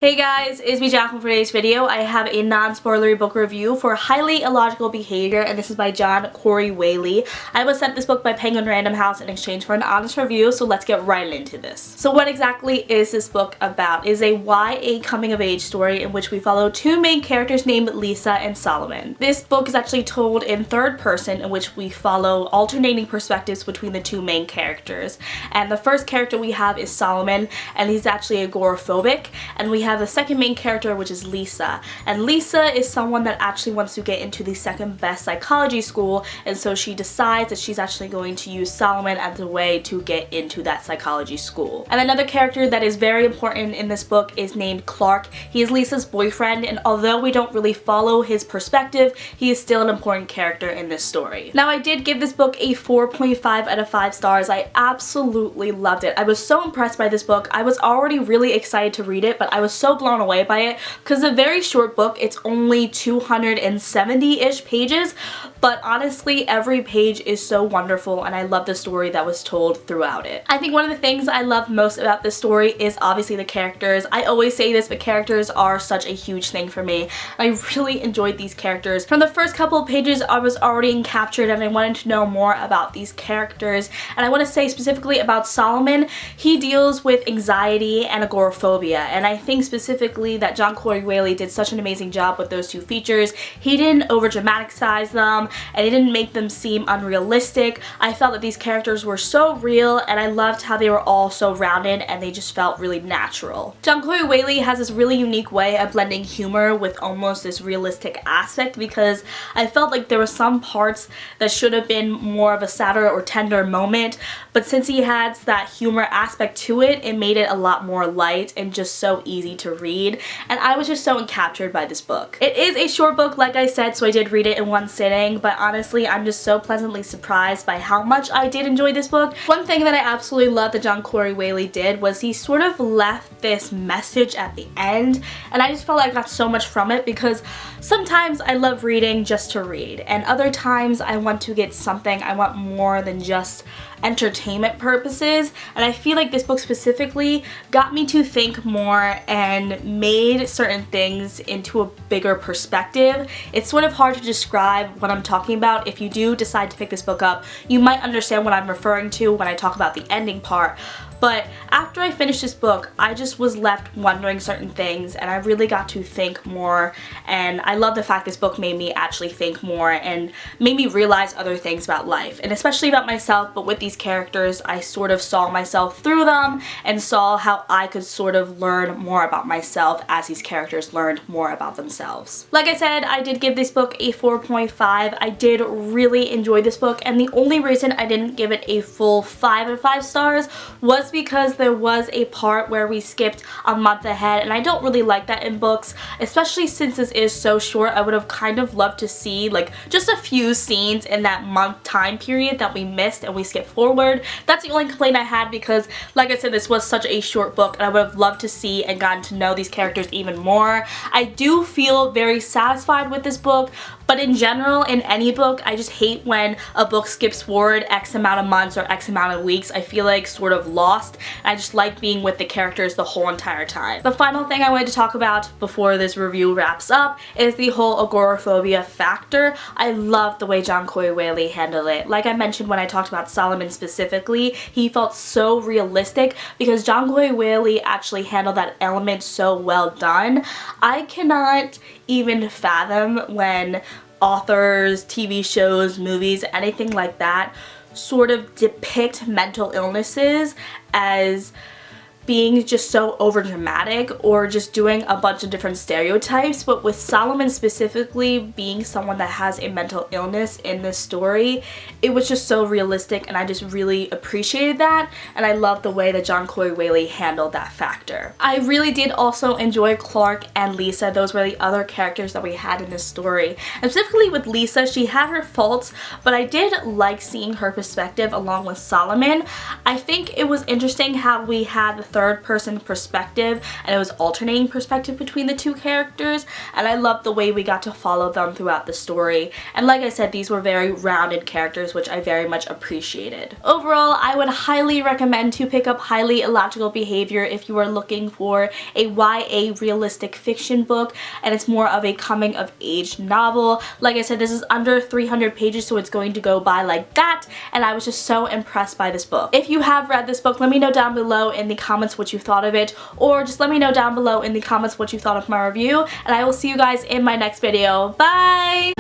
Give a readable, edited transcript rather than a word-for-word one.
Hey guys, it's me Jacqueline for today's video. I have a non-spoilery book review for Highly Illogical Behavior, and this is by John Corey Whaley. I was sent this book by Penguin Random House in exchange for an honest review, so let's get right into this. So what exactly is this book about? It is a YA coming-of-age story in which we follow two main characters named Lisa and Solomon. This book is actually told in third person, in which we follow alternating perspectives between the two main characters. And the first character we have is Solomon, and he's actually agoraphobic, and we have the second main character, which is Lisa. And Lisa is someone that actually wants to get into the second best psychology school, and so she decides that she's actually going to use Solomon as a way to get into that psychology school. And another character that is very important in this book is named Clark. He is Lisa's boyfriend, and although we don't really follow his perspective, he is still an important character in this story. Now, I did give this book a 4.5 out of 5 stars. I absolutely loved it. I was so impressed by this book. I was already really excited to read it, but I was so blown away by it because it's a very short book. It's only 270-ish pages, but honestly every page is so wonderful, and I love the story that was told throughout it. I think one of the things I love most about this story is obviously the characters. I always say this, but characters are such a huge thing for me. I really enjoyed these characters. From the first couple of pages I was already encaptured, and I wanted to know more about these characters. And I want to say specifically about Solomon, he deals with anxiety and agoraphobia, and I think specifically that John Corey Whaley did such an amazing job with those two features. He didn't over dramatize them, and he didn't make them seem unrealistic. I felt that these characters were so real, and I loved how they were all so rounded and they just felt really natural. John Corey Whaley has this really unique way of blending humor with almost this realistic aspect, because I felt like there were some parts that should have been more of a sadder or tender moment, but since he has that humor aspect to it, it made it a lot more light and just so easy to read, and I was just so encaptured by this book. It is a short book, like I said, so I did read it in one sitting, but honestly I'm just so pleasantly surprised by how much I did enjoy this book. One thing that I absolutely love that John Corey Whaley did was he sort of left this message at the end, and I just felt like I got so much from it, because sometimes I love reading just to read, and other times I want to get something, I want more than just entertainment purposes, and I feel like this book specifically got me to think more and made certain things into a bigger perspective. It's sort of hard to describe what I'm talking about. If you do decide to pick this book up, you might understand what I'm referring to when I talk about the ending part. But after I finished this book, I just was left wondering certain things, and I really got to think more, and I love the fact this book made me actually think more and made me realize other things about life, and especially about myself. But with these characters, I sort of saw myself through them and saw how I could sort of learn more about myself as these characters learned more about themselves. Like I said, I did give this book a 4.5. I did really enjoy this book, and the only reason I didn't give it a full 5 out of 5 stars was because there was a part where we skipped a month ahead, and I don't really like that in books, especially since this is so short. I would have kind of loved to see like just a few scenes in that month time period that we missed and we skipped forward. That's the only complaint I had, because like I said, this was such a short book, and I would have loved to see and gotten to know these characters even more. I do feel very satisfied with this book, but in general, in any book, I just hate when a book skips forward X amount of months or X amount of weeks. I feel like sort of lost, and I just like being with the characters the whole entire time. The final thing I wanted to talk about before this review wraps up is the whole agoraphobia factor. I love the way John Corey Whaley handled it. Like I mentioned when I talked about Solomon specifically, he felt so realistic because John Corey Whaley actually handled that element so well done. I cannot even fathom when authors, TV shows, movies, anything like that sort of depict mental illnesses as being just so overdramatic or just doing a bunch of different stereotypes. But with Solomon specifically being someone that has a mental illness in this story, it was just so realistic, and I just really appreciated that, and I love the way that John Corey Whaley handled that factor. I really did also enjoy Clark and Lisa. Those were the other characters that we had in this story, and specifically with Lisa, she had her faults, but I did like seeing her perspective along with Solomon. I think it was interesting how we had the third person perspective, and it was alternating perspective between the two characters, and I loved the way we got to follow them throughout the story. And like I said, these were very rounded characters, which I very much appreciated. Overall, I would highly recommend to pick up Highly Illogical Behavior if you are looking for a YA realistic fiction book, and it's more of a coming of age novel. Like I said, this is under 300 pages, so it's going to go by like that, and I was just so impressed by this book. If you have read this book, let me know down below in the comments what you thought of it, or just let me know down below in the comments what you thought of my review, and I will see you guys in my next video. Bye!